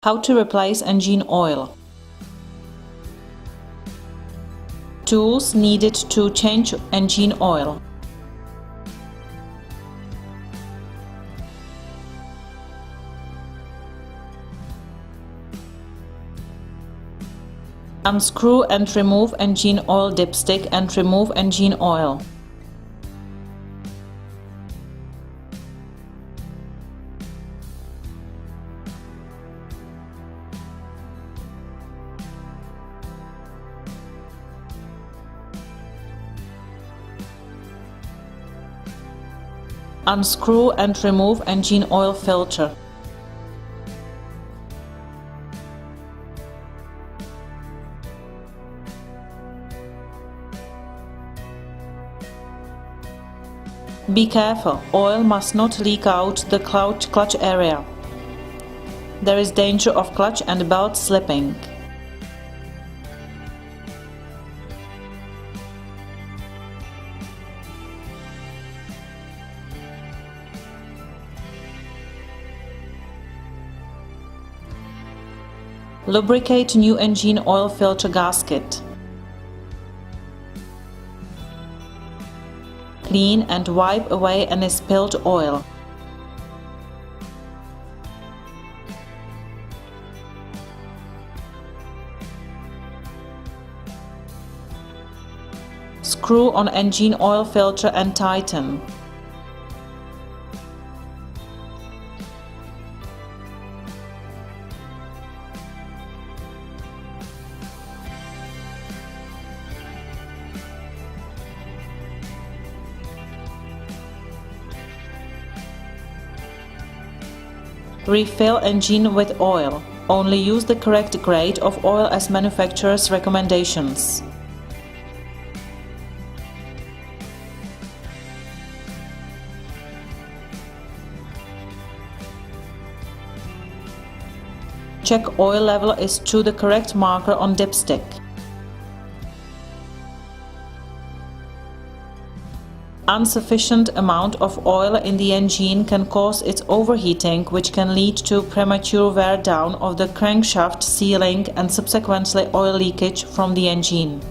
How to replace engine oil. Tools needed to change engine oil. Unscrew and remove engine oil dipstick and remove engine oil. Unscrew and remove engine oil filter. Be careful, oil must not leak out the clutch area. There is danger of clutch and belt slipping. Lubricate new engine oil filter gasket. Clean and wipe away any spilled oil. Screw on engine oil filter and tighten. Refill engine with oil. Only use the correct grade of oil as manufacturer's recommendations. Check oil level is to the correct marker on dipstick. Insufficient amount of oil in the engine can cause its overheating, which can lead to premature wear down of the crankshaft sealing and subsequently oil leakage from the engine.